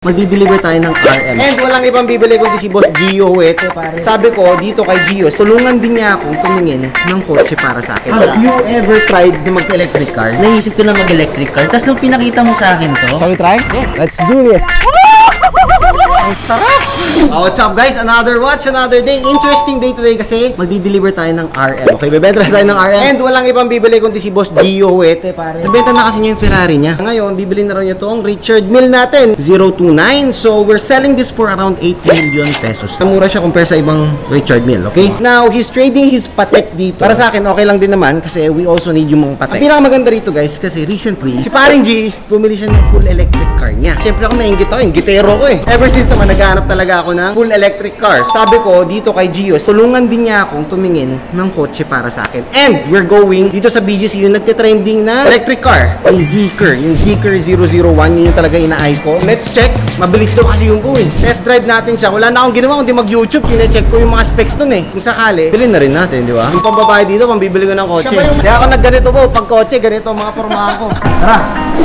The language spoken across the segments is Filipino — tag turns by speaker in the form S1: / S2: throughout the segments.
S1: Magdi-deliver tayo ng RM. And walang ibang bibili kundi si Boss Gio Huet. Sabi ko, dito kay Gio, tulungan din niya akong tumingin ng kotse para sa akin. Have you ever tried na mag-electric car?
S2: Naisip ko na mag-electric car. Tapos nung pinakita mo sa akin to,
S1: Shall we try?
S2: Yes.
S1: Let's do this. Ang sarap! Oh, what's up guys? Another watch, another day. Interesting day today kasi magdi-deliver tayo ng RM. Okay, bebenta tayo ng RM. And walang ibang bibili kundi si Boss Gio Huet. Nabenta na kasi niya yung Ferrari niya. Ngayon, bibili na rin niya itong Richard Mille natin. 029. So, we're selling this for around 8 million pesos. Mura siya compare sa ibang Richard Mille, okay? Now, he's trading his Patek dito. Para sa akin, okay lang din naman kasi we also need yung mga Patek. Ang pinakamaganda rito guys, kasi recently, si Paring G, bumili siya ng full electric car niya. Siyempre ako nainggit ako, inggitero ko eh. Ever since naman, naghahanap talaga ako ng full electric cars. Sabi ko, dito kay Gio, tulungan din niya akong tumingin ng kotse para sa akin. And, we're going dito sa BGC, yung nagtitrending na electric car. Yung Zeekr. Yung Zeekr 001, yun yung talaga ina-eye ko. Let's check. Mabilis daw kasi yung buhay. Test drive natin siya. Wala na akong ginawa kundi mag-YouTube. Kine-check ko yung mga specs nun eh. Kung sakali, bilhin na rin natin, di ba? Yung pambabae dito, pambibili ko ng kotse. Kaya ako nagganito po, pag kotse, ganito ang mga pormahan ko. Tara!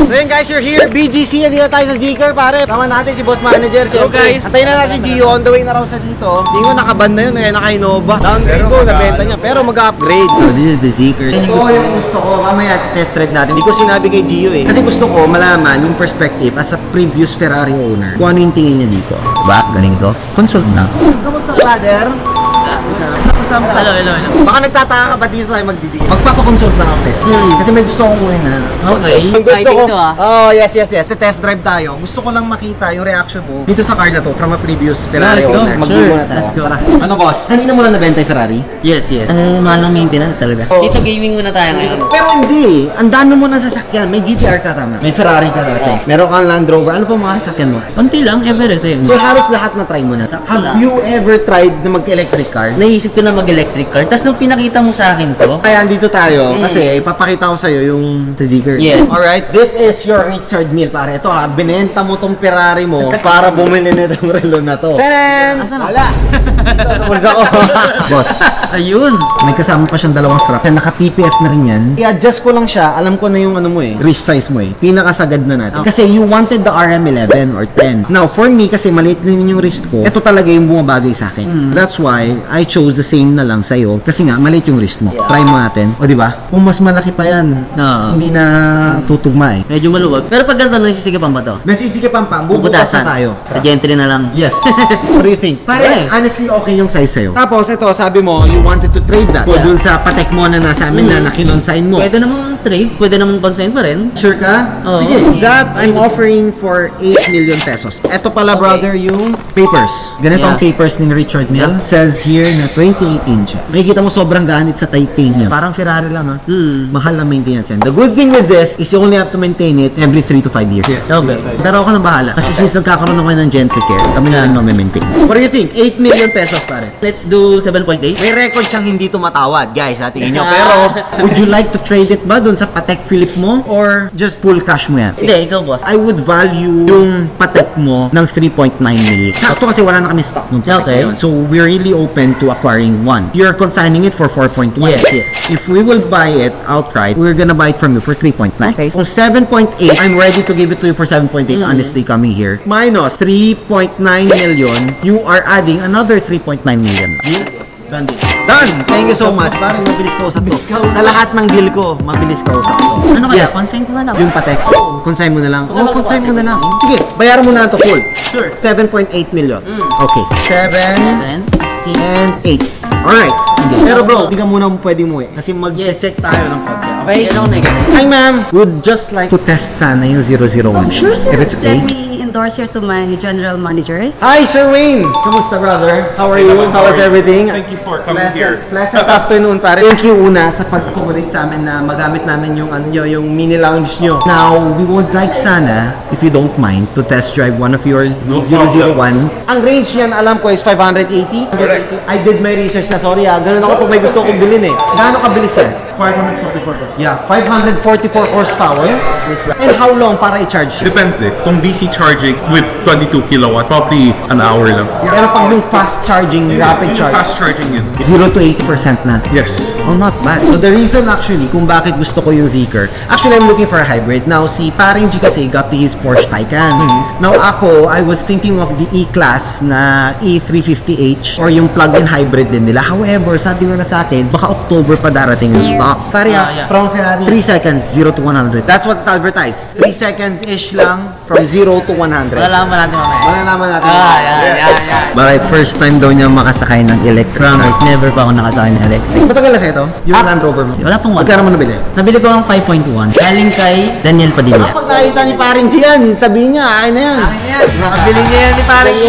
S1: So yun guys, you're here. BGC, dito tayo sa Zeekr, pare. Tama natin si Boss Manager.
S2: Hello guys.
S1: Antayin na natin si Gio. On the way na raw sa dito. Hindi ko nakaban na yun. Ngayon naka-Innova. Downgrade ko, nabenta niya. Pero mag-upgrade. So this is the Zeekr. Ito yung gusto ko. Mamaya test drive natin. Hindi ko sinabi kay Gio eh. Kasi gusto ko malaman yung perspective as a previous Ferrari owner. Kung ano yung tingin niya dito. Diba? Galing to. Consult na. Kamusta brother?
S2: hello.
S1: Baka nagtataka ka ba dito tayo magdidiin? Magpapakonsult na ako sa'yo. Kasi may gusto kong kuhin na.
S2: Okay.
S1: Exciting to ah. Oh, yes. Test drive tayo. Gusto ko lang makita yung reaction mo dito sa car na to from a previous Ferrari owner. Mag-go na tayo.
S2: Let's go.
S1: Ano boss? Kanina mo lang nabenta yung Ferrari?
S2: Yes. Mahal ng maintenance talaga. Dito gaming muna tayo ngayon.
S1: Pero hindi. Ang dami mo na sasakyan. May GTR ka tama. May Ferrari ka dati. Meron kang Land Rover. Ano pa mga sasakyan mo?
S2: Konti lang, ever same.
S1: So halos lahat na try mo na. Have you ever tried na mag-electric car?
S2: Naisip ko na mag-electric car. Tapos nung pinakita mo sa akin to,
S1: Kaya andito tayo kasi ipapakita ko sa'yo yung Zeekr.
S2: Yes.
S1: Alright, this is your Richard Mille pare. Ito ha, binenta mo tong Ferrari mo para bumili na itong relo na to. Tadan! Wala! Dito sa bulsa ko. Boss,
S2: ayun.
S1: may kasama pa siyang dalawang strap. Naka-PPF na rin yan. I-adjust ko lang siya. Alam ko na yung ano mo eh, wrist size mo eh. Pinakasagad na natin. Kasi you wanted the RM11 or 10. Now, for me, kasi maliit din yung wrist ko, ito talaga yung bumabagay sa akin. That's why I chose the same na lang sa'yo. Kasi nga, maliit yung wrist mo. Try mo natin. O diba? Kung mas malaki pa yan, hindi na tutugma eh.
S2: Medyo maluwag. Pero pag ganito, nasisigapan ba to?
S1: Nasisikipan pa. Bubutasan tayo.
S2: Sa gentry na lang.
S1: Yes. What do you think? Pare, honestly, okay yung size sa'yo. Tapos, ito, sabi mo, you wanted to trade that. So, dun sa Patek mo na nasa amin na nakinonsign mo.
S2: Pwede naman trade. Pwede naman consign pa rin.
S1: Sure ka?
S2: Oo.
S1: Sige. That, I'm offering for 8 million pesos. Ito pala, brother, yung papers. Ganito ang papers ni Richard Mille. It says here na 28 inch. Makikita mo sobrang ganit sa titanium. Parang Ferrari lang ha. Mahal na maintenance yan. The good thing with this is you only have to maintain it every 3 to 5 years.
S2: Okay.
S1: Pero ako na bahala. Kasi since nagkakaroon ako ng gentry care, kami na lang maintain. What do you think? 8 million pesos pare.
S2: Let's do 7.8.
S1: May record siyang hindi tumatawad, guys, ha, tingin nyo. Pero, would you like to trade it ba dun sa Patek Philippe mo? Or just full cash mo yan?
S2: Hindi, ikaw boss.
S1: I would value yung Patek mo ng 3.9 million. Sakto kasi wala na kami stock nung Patek
S2: Okay.
S1: ngayon. So, we're really open to acquiring one. You're consigning it for 4.1.
S2: Yes.
S1: If we will buy it outright, we're gonna buy it from you for 3.9.
S2: Okay.
S1: Kung 7.8, I'm ready to give it to you for 7.8, honestly, coming here. Minus 3.9 million, you are adding another 3.9 million. Done deal. Done! Thank you so much. Parang mabilis ka usap ko. Sa lahat ng deal ko, mabilis ka usap ko.
S2: Ano kaya? Consign ko na lang.
S1: Yung Patek. Consign mo na lang. Oh, consign mo na lang. Sige, bayaran mo na lang to full.
S2: Sure.
S1: 7.8 million. Okay. 7 and 8. Alright. Sige. Pero bro, hindi ka muna pwede mo eh. Kasi mag-check tayo ng kotse. Okay? Hi ma'am. Would just like to test sana yung 001.
S3: Sure, sir.
S1: If it's okay.
S3: Let me endorse here to my general manager.
S1: Hi, Sir Wayne! Kamusta, brother? How are you? How is everything?
S4: Thank you for coming here.
S1: Pleasant afternoon, pare. Thank you una sa pag-accommodate sa amin na magamit namin yung ano nyo, yung mini lounge nyo. Now, we would like sana, if you don't mind, to test drive one of your 001. Ang range yan, alam ko, is 580.
S4: Correct.
S1: I did my research na, sorry ganun ako pag may gusto kong bilhin eh. Gaano kabilis yan?
S4: 544.
S1: Yeah, 544 horsepower. And how long para i-charge?
S4: Depende. Kung DC charging with 22 kilowatt, probably an hour lang.
S1: Pero pag yung fast charging, rapid charge,
S4: Fast charging yun.
S1: 0 to 80% na.
S4: Yes.
S1: Oh, not bad. So the reason actually kung bakit gusto ko yung Zeekr, actually I'm looking for a hybrid. Now si paring G kasi got his Porsche Taycan. Now ako, I was thinking of the E-Class na E350h or yung plug-in hybrid din nila. However, sabi nila sa akin, baka October pa darating yung stock. Pare, from Ferrari, 3 seconds, 0 to 100. That's what's advertised. 3 seconds-ish lang from 0 to 100.
S2: Malalaman natin mamaya.
S1: Malalaman natin.
S2: Yan.
S1: Baray, first time daw niya makasakay ng electric.
S2: Promise, never pa ako nakasakay ng electric.
S1: Matagal na sa ito? Yung Land Rover mo?
S2: Wala pong
S1: Magkano mo nabili?
S2: Nabili ko ang 5.1. Galing kay Daniel Padilla.
S1: Pag nakita ni paring G yan, sabihin niya, akin na yan.
S2: Nabili niya yan ni paring G.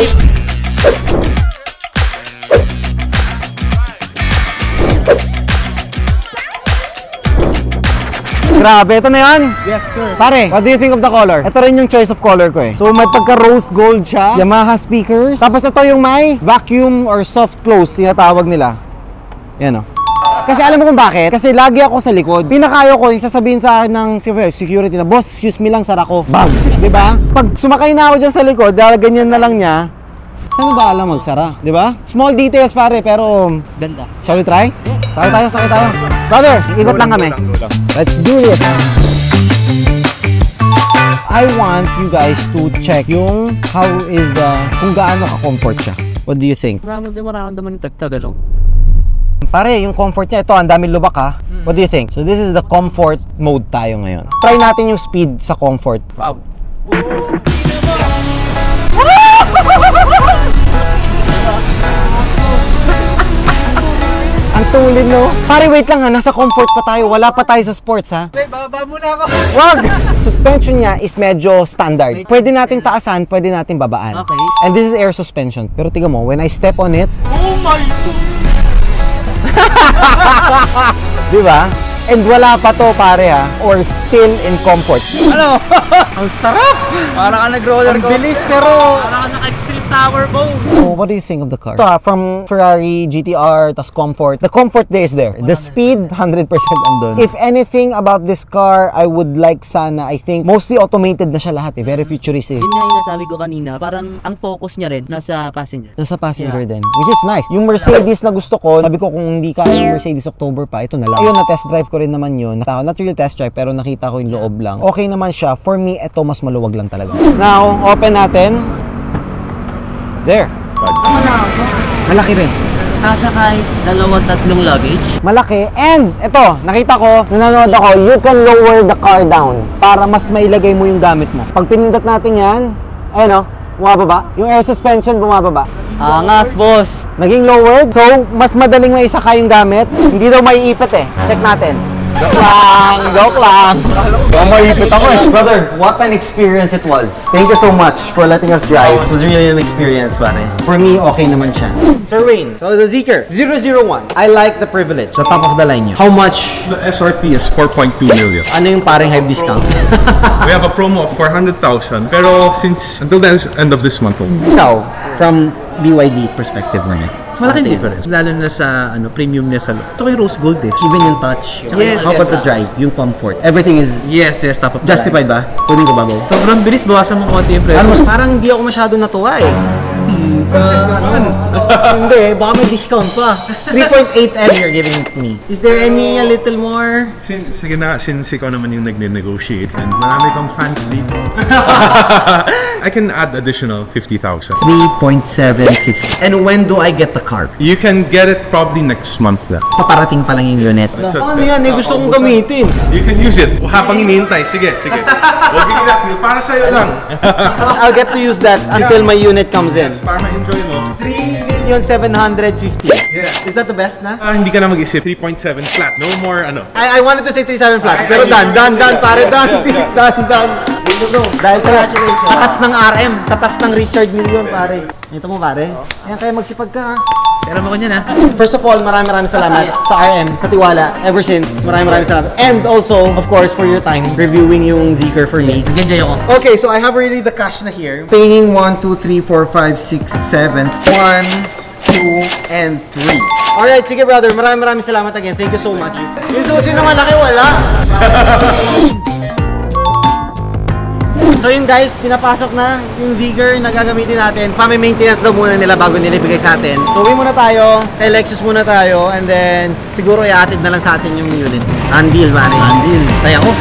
S1: Grabe, ito na yan? Yes, sir. Pare, what do you think of the color? Ito rin yung choice of color ko eh. So, may pagka rose gold siya, Yamaha speakers. Tapos ito yung may vacuum or soft close, tinatawag nila. Yan o. Kasi alam mo kung bakit? Kasi lagi ako sa likod. Pinakayo ko yung sasabihin sa akin ng security na, boss, excuse me lang, sara ko. Bag. Diba? Pag sumakay na ako dyan sa likod, dahil ganyan na lang niya, ano ba alam magsara? Diba? Small details pare, pero
S2: Ganda.
S1: shall we try? Yes. Sakay tayo. Brother, ikot lang kami. Let's do this. I want you guys to check yung kung gaano ka-comfort siya. What do you think?
S2: Probably mararamdaman yung tagtag, ano?
S1: Pare, yung comfort niya, ito, ang daming lubak ha. What do you think? So this is the comfort mode tayo ngayon. Try natin yung speed sa comfort.
S2: Wow.
S1: Ang tulid, no? Pare, wait lang ha, nasa comfort pa tayo. Wala pa tayo sa sports ha.
S2: Wait, bababa muna ako.
S1: Wag! Suspension niya is medyo standard. Pwede nating taasan, pwede nating babaan.
S2: Okay.
S1: And this is air suspension. Pero tingnan mo, when I step on it,
S2: Oh my God!
S1: di ba? And wala pa to pare ha, or still in comfort.
S2: Ano?
S1: Ang sarap!
S2: Parang ka nag-roller
S1: Ang bilis pero...
S2: Parang ka naka-extreme tower boat.
S1: So, what do you think of the car? Ito from Ferrari, GTR, tas comfort. The comfort there is there. The speed, 100% andun. If anything about this car, I would like sana, I think, mostly automated na siya lahat eh. Very futuristic.
S2: Yun nga yung nasabi ko kanina, parang ang focus niya rin nasa passenger.
S1: Nasa passenger din. Which is nice. Yung Mercedes na gusto ko, sabi ko kung hindi kaya yung Mercedes October pa, ito na lang. Ayun, na-test drive ko rin naman yun. Not really test drive, pero nakita ko yung loob lang. Okay naman siya. For me, ito mas maluwag lang talaga. Now, open natin. There. Malaki rin.
S2: Kasya kahit 2-3 luggage.
S1: Malaki. And, ito, nakita ko, nanonood ako, you can lower the car down para mas mailagay mo yung gamit mo. Pag pinindot natin yan, ayun o, bumababa. Yung air suspension, bumababa.
S2: Angas, boss.
S1: Naging lowered, so mas madaling maisaka yung gamit. Hindi daw maiipit eh. Check natin. Joke lang. Maipit ako eh. Brother, what an experience it was. Thank you so much for letting us drive. It was really an experience, pare. For me, okay naman siya. Sir Wayne, so the Zeekr 001. I like the privilege. The top of the line yun. How much?
S4: The SRP is 4.2 million.
S1: Ano yung parang hype discount?
S4: We have a promo of 400,000. Pero since until the end of this month,
S1: Ikaw, from BYD perspective naman.
S5: Malaking difference. Lalo na sa premium niya sa loob. Ito yung rose gold eh.
S1: Even yung touch.
S5: Yes,
S1: How about
S5: yes,
S1: the drive? Yung comfort. Everything is
S5: Yes, top of the
S1: justified ba? Kunin ko ba, Bo?
S5: line. Sobrang bilis, bawasan mo konti yung presyo.
S1: Alam mo, parang hindi ako masyado natuwa eh. Sa hindi, baka may discount pa. 3.8M you're giving me. Is there any a little more?
S4: sige na, since ikaw naman yung nag-negotiate and marami kang fans dito, I can add additional 50,000.
S1: 3.750. And when do I get the car?
S4: You can get it probably next month lang.
S1: Paparating pa lang yung unit. Ano yan eh? Gusto kong gamitin.
S4: You can use it habang hinihintay. Sige. Huwag iilak. Para sa'yo lang.
S1: I'll get to use that until my unit comes in.
S4: Para ma-enjoy mo.
S1: 3,750,000.
S4: Yeah.
S1: Is that the best na?
S4: Hindi ka na mag-isip. 3.7 flat. No more ano.
S1: I wanted to say 3.7 flat. Pero done, pare, done. Dahil sa katas ng RM, katas ng Richard Million, pare. Ito mo, pare. Ayan, kaya magsipag ka, ha?
S5: Pero mo ko niyan, ha?
S1: First of all, maraming salamat sa RM, sa tiwala, ever since. Maraming salamat. And also, of course, for your time, reviewing yung Zeekr for me.
S2: Nag-enjoy ako.
S1: Okay, so I have already the cash na here. Paying 1, 2, 3, 4, 5, 6, 7. 1, 2, and 3. Alright, sige brother, maraming salamat again. Thank you so much. Yung susi na malaki, wala. So yun guys, pinapasok na yung Zigger na gagamitin natin. Pami-maintenance daw muna nila bago nila ibigay sa atin. So uwi muna tayo, kay Lexus muna tayo, and then siguro iatid na lang sa atin yung unit. Undeal, man.
S2: Undeal.
S1: Sayang ko.